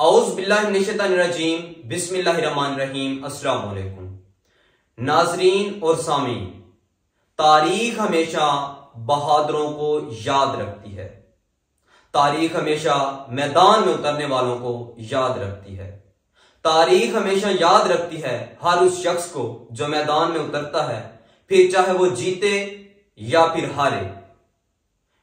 औज़ु बिल्लाहि मिनश शैतानिर रजीम, बिस्मिल्लाहिर्रहमानिर्रहीम। अस्सलाम वालेकुम नाज़रीन और सामीन। तारीख हमेशा बहादुरों को याद रखती है। तारीख हमेशा मैदान में उतरने वालों को याद रखती है। तारीख हमेशा याद रखती है हर उस शख्स को जो मैदान में उतरता है, फिर चाहे वो जीते या फिर हारे।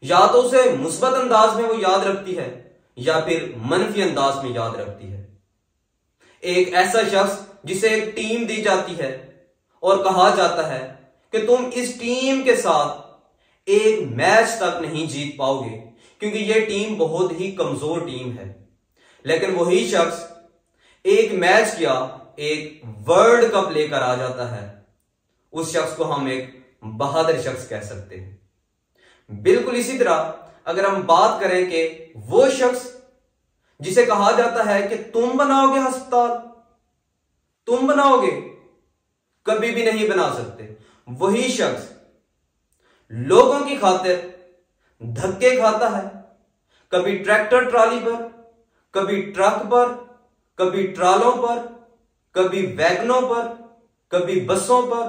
या तो उसे मुस्बत अंदाज में वो याद रखती है या फिर मनफी अंदाज में याद रखती है। एक ऐसा शख्स जिसे एक टीम दी जाती है और कहा जाता है कि तुम इस टीम के साथ एक मैच तक नहीं जीत पाओगे क्योंकि यह टीम बहुत ही कमजोर टीम है। लेकिन वही शख्स एक मैच किया, एक वर्ल्ड कप लेकर आ जाता है, उस शख्स को हम एक बहादुर शख्स कह सकते हैं। बिल्कुल इसी तरह अगर हम बात करें कि वो शख्स जिसे कहा जाता है कि तुम बनाओगे अस्पताल, तुम बनाओगे, कभी भी नहीं बना सकते, वही शख्स लोगों की खातिर धक्के खाता है, कभी ट्रैक्टर ट्राली पर, कभी ट्रक पर, कभी ट्रालों पर, कभी वैगनों पर, कभी बसों पर,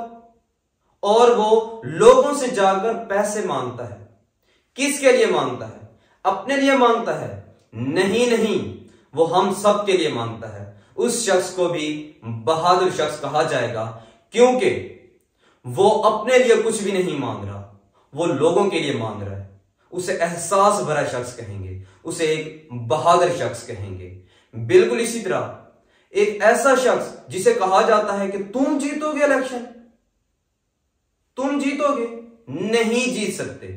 और वो लोगों से जाकर पैसे मांगता है। किसके लिए मांगता है? अपने लिए मांगता है? नहीं, वो हम सब के लिए मांगता है। उस शख्स को भी बहादुर शख्स कहा जाएगा क्योंकि वो अपने लिए कुछ भी नहीं मांग रहा, वो लोगों के लिए मांग रहा है। उसे एहसास भरा शख्स कहेंगे, उसे एक बहादुर शख्स कहेंगे। बिल्कुल इसी तरह एक ऐसा शख्स जिसे कहा जाता है कि तुम जीतोगे इलेक्शन, तुम जीतोगे, नहीं जीत सकते।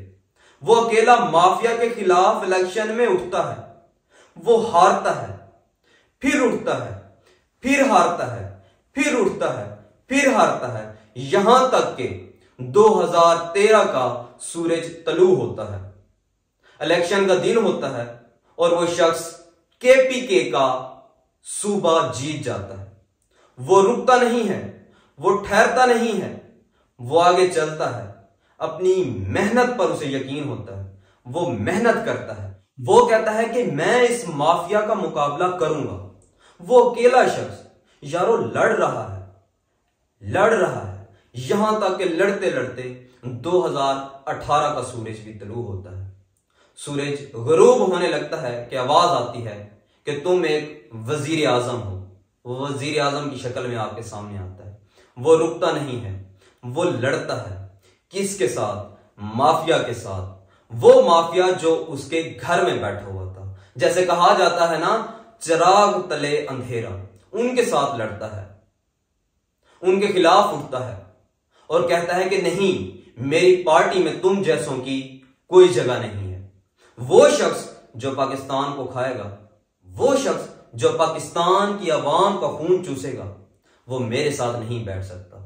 वो अकेला माफिया के खिलाफ इलेक्शन में उठता है, वो हारता है, फिर उठता है, फिर हारता है, फिर उठता है, फिर हारता है, यहां तक कि 2013 का सूरज तलू होता है, इलेक्शन का दिन होता है और वो शख्स केपीके का सूबा जीत जाता है। वो रुकता नहीं है, वो ठहरता नहीं है, वो आगे चलता है। अपनी मेहनत पर उसे यकीन होता है, वो मेहनत करता है, वो कहता है कि मैं इस माफिया का मुकाबला करूंगा। वो अकेला शख्स यारों लड़ रहा है, यहां तक कि लड़ते लड़ते 2018 का सूरज भी तलू होता है। सूरज गरूब होने लगता है कि आवाज आती है कि तुम एक वजीर आजम हो। वो वजीर आजम की शक्ल में आपके सामने आता है। वो रुकता नहीं है, वो लड़ता है। किसके साथ? माफिया के साथ। वो माफिया जो उसके घर में बैठा हुआ था, जैसे कहा जाता है ना, चिराग तले अंधेरा, उनके साथ लड़ता है, उनके खिलाफ उठता है और कहता है कि नहीं, मेरी पार्टी में तुम जैसों की कोई जगह नहीं है। वो शख्स जो पाकिस्तान को खाएगा, वो शख्स जो पाकिस्तान की आवाम का खून चूसेगा, वो मेरे साथ नहीं बैठ सकता।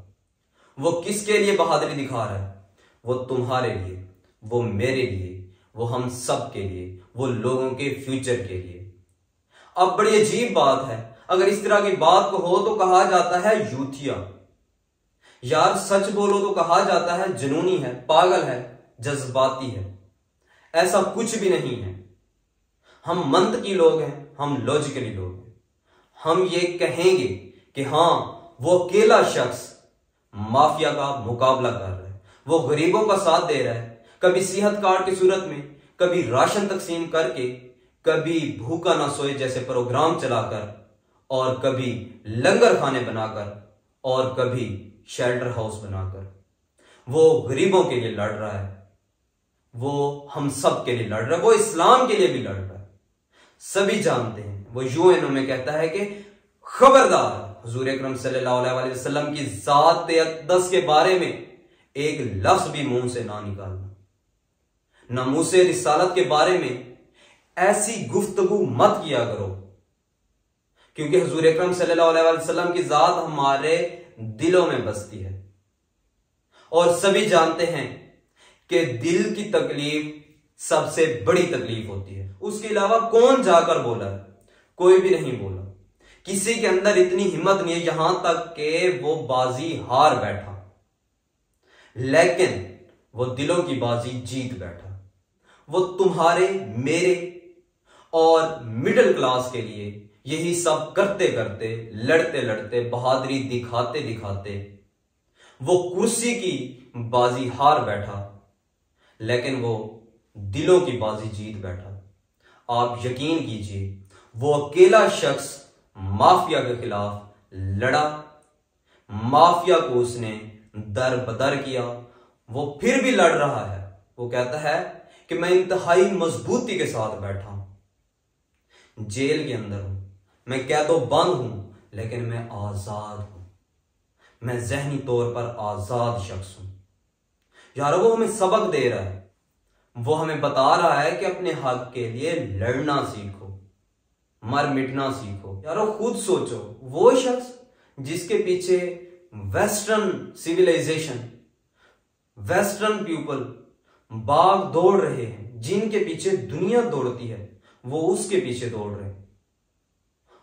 वो किसके लिए बहादुरी दिखा रहा है? वो तुम्हारे लिए, वो मेरे लिए, वो हम सब के लिए, वो लोगों के फ्यूचर के लिए। अब बड़ी अजीब बात है, अगर इस तरह की बात को हो तो कहा जाता है यूथिया। यार सच बोलो तो कहा जाता है जुनूनी है, पागल है, जज्बाती है। ऐसा कुछ भी नहीं है। हम मंतकी लोग हैं, हम लॉजिकली लोग हैं। हम ये कहेंगे कि हां, वो अकेला शख्स माफिया का मुकाबला कर रहा है, वो गरीबों का साथ दे रहा है, कभी सेहत कार्ड की सूरत में, कभी राशन तकसीम करके, कभी भूखा ना सोए जैसे प्रोग्राम चलाकर, और कभी लंगर खाने बनाकर, और कभी शेल्टर हाउस बनाकर। वो गरीबों के लिए लड़ रहा है, वो हम सब के लिए लड़ रहा है, वो इस्लाम के लिए भी लड़ रहा है। सभी जानते हैं, वो यूएनओ में कहता है कि खबरदार, हुजूर अकरम सल्लल्लाहु अलैहि वसल्लम की ज़ात अक़दस के बारे में एक लफ्ज भी मुंह से ना निकालना, नमूसे रिसालत के बारे में ऐसी गुफ्तगू मत किया करो, क्योंकि हुजूर अकरम सल्लल्लाहु अलैहि वसल्लम की ज़ात हमारे दिलों में बसती है। और सभी जानते हैं कि दिल की तकलीफ सबसे बड़ी तकलीफ होती है। उसके अलावा कौन जाकर बोला है? कोई भी नहीं बोला। किसी के अंदर इतनी हिम्मत नहीं है, यहां तक कि वो बाजी हार बैठा, लेकिन वो दिलों की बाजी जीत बैठा। वो तुम्हारे, मेरे और मिडिल क्लास के लिए यही सब करते करते, लड़ते लड़ते, बहादुरी दिखाते दिखाते वो कुर्सी की बाजी हार बैठा, लेकिन वो दिलों की बाजी जीत बैठा। आप यकीन कीजिए, वो अकेला शख्स माफिया के खिलाफ लड़ा, माफिया को उसने दर बदर किया। वो फिर भी लड़ रहा है। वो कहता है कि मैं इंतहाई मजबूती के साथ बैठा हूं, जेल के अंदर हूं, मैं कैदो बंद हूं, लेकिन मैं आजाद हूं, मैं जहनी तौर पर आजाद शख्स हूं। यार वो हमें सबक दे रहा है, वो हमें बता रहा है कि अपने हक के लिए लड़ना सीखो, मर मिटना सीखो। यारो खुद सोचो, वो शख्स जिसके पीछे वेस्टर्न सिविलाइजेशन, वेस्टर्न पीपल भाग दौड़ रहे हैं, जिनके पीछे दुनिया दौड़ती है, वो उसके पीछे दौड़ रहे हैं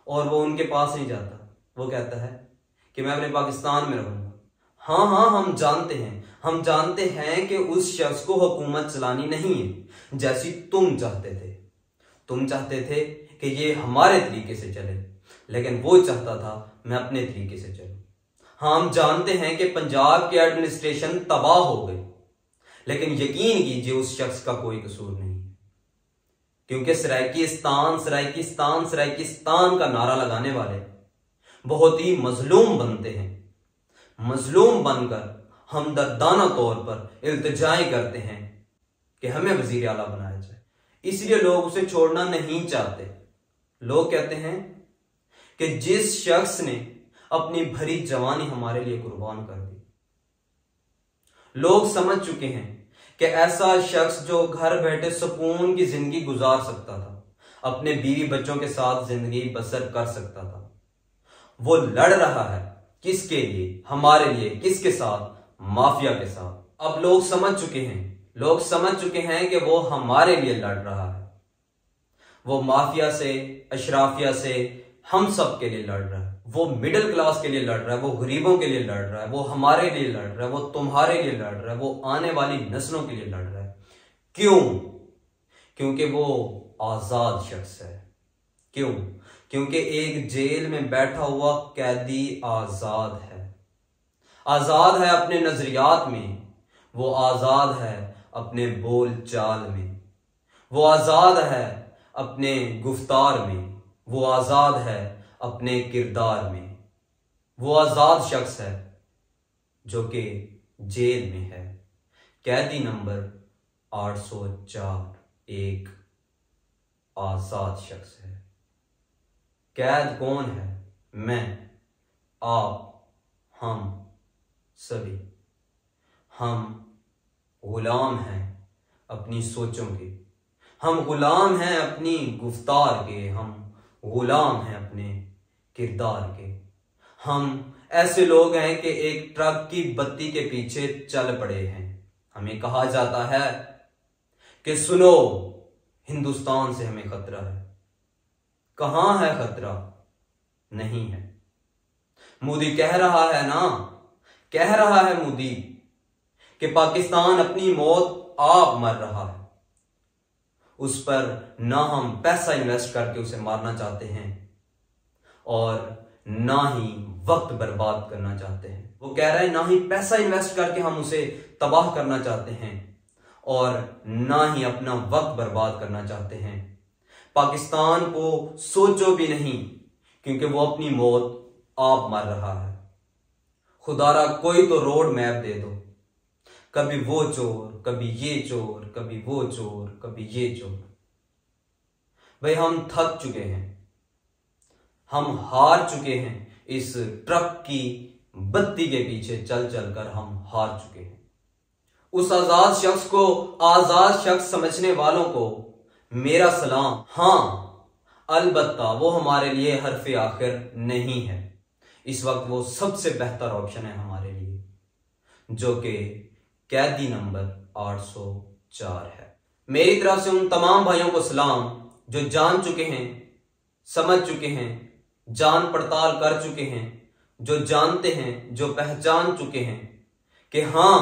और वो उनके पास नहीं जाता। वो कहता है कि मैं अपने पाकिस्तान में रहूंगा। हाँ हाँ, हम जानते हैं कि उस शख्स को हुकूमत चलानी नहीं है जैसी तुम चाहते थे। तुम चाहते थे कि ये हमारे तरीके से चले, लेकिन वो चाहता था मैं अपने तरीके से चलूं। हाँ, हम जानते हैं कि पंजाब की एडमिनिस्ट्रेशन तबाह हो गई, लेकिन यकीन कीजिए उस शख्स का कोई कसूर नहीं है, क्योंकि सराइकिस्तान सराइकिस्तान सराइकिस्तान का नारा लगाने वाले बहुत ही मजलूम बनते हैं। मजलूम बनकर हमदर्दाना तौर पर इल्तिजाएं करते हैं कि हमें वजीर आला बनाया जाए, इसलिए लोग उसे छोड़ना नहीं चाहते। लोग कहते हैं कि जिस शख्स ने अपनी भरी जवानी हमारे लिए कुर्बान कर दी, लोग समझ चुके हैं कि ऐसा शख्स जो घर बैठे सुकून की जिंदगी गुजार सकता था, अपने बीवी बच्चों के साथ जिंदगी बसर कर सकता था, वो लड़ रहा है किसके लिए? हमारे लिए। किसके साथ? माफिया के साथ। अब लोग समझ चुके हैं कि वो हमारे लिए लड़ रहा है। वो माफिया से, अशराफिया से, हम सब के लिए लड़ रहा है। वो मिडिल क्लास के लिए लड़ रहा है, वो गरीबों के लिए लड़ रहा है, वो हमारे लिए लड़ रहा है, वो तुम्हारे लिए लड़ रहा है, वो आने वाली नस्लों के लिए लड़ रहा है। क्यों? क्योंकि वो आजाद शख्स है। क्यों? क्योंकि एक जेल में बैठा हुआ कैदी आजाद है। आजाद है अपने नजरियात में, वो आजाद है अपने बोल चाल में, वो आजाद है अपने गुफ्तार में, वो आजाद है अपने किरदार में। वो आजाद शख्स है जो कि जेल में है। कैदी नंबर 804 एक आजाद शख्स है। कैद कौन है? मैं, आप, हम सभी। हम गुलाम हैं अपनी सोचों के, हम गुलाम हैं अपनी गुफ्तार के, हम गुलाम हैं अपने किरदार के। हम ऐसे लोग हैं कि एक ट्रक की बत्ती के पीछे चल पड़े हैं। हमें कहा जाता है कि सुनो, हिंदुस्तान से हमें खतरा है। कहां है खतरा? नहीं है। मोदी कह रहा है ना, कह रहा है मोदी कि पाकिस्तान अपनी मौत आप मर रहा है। उस पर ना हम पैसा इन्वेस्ट करके उसे मारना चाहते हैं और ना ही वक्त बर्बाद करना चाहते हैं। वो कह रहा है ना ही पैसा इन्वेस्ट करके हम उसे तबाह करना चाहते हैं और ना ही अपना वक्त बर्बाद करना चाहते हैं। पाकिस्तान को सोचो भी नहीं, क्योंकि वो अपनी मौत आप मर रहा है। खुदारा कोई तो रोड मैप दे दो। कभी वो चोर, कभी ये चोर, कभी वो चोर, कभी ये चोर। भाई हम थक चुके हैं, हम हार चुके हैं। इस ट्रक की बत्ती के पीछे चल चल कर हम हार चुके हैं। उस आजाद शख्स को आजाद शख्स समझने वालों को मेरा सलाम। हां, अलबत्ता वो हमारे लिए हरफ आखिर नहीं है। इस वक्त वो सबसे बेहतर ऑप्शन है हमारे लिए, जो कि कैदी नंबर 804 है। मेरी तरफ से उन तमाम भाइयों को सलाम जो जान चुके हैं, समझ चुके हैं, जान पड़ताल कर चुके हैं, जो जानते हैं, जो पहचान चुके हैं कि हां,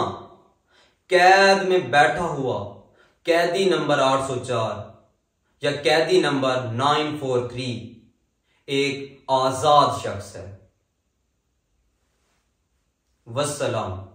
कैद में बैठा हुआ कैदी नंबर 804 या कैदी नंबर 943 एक आजाद शख्स है। वस्सलाम।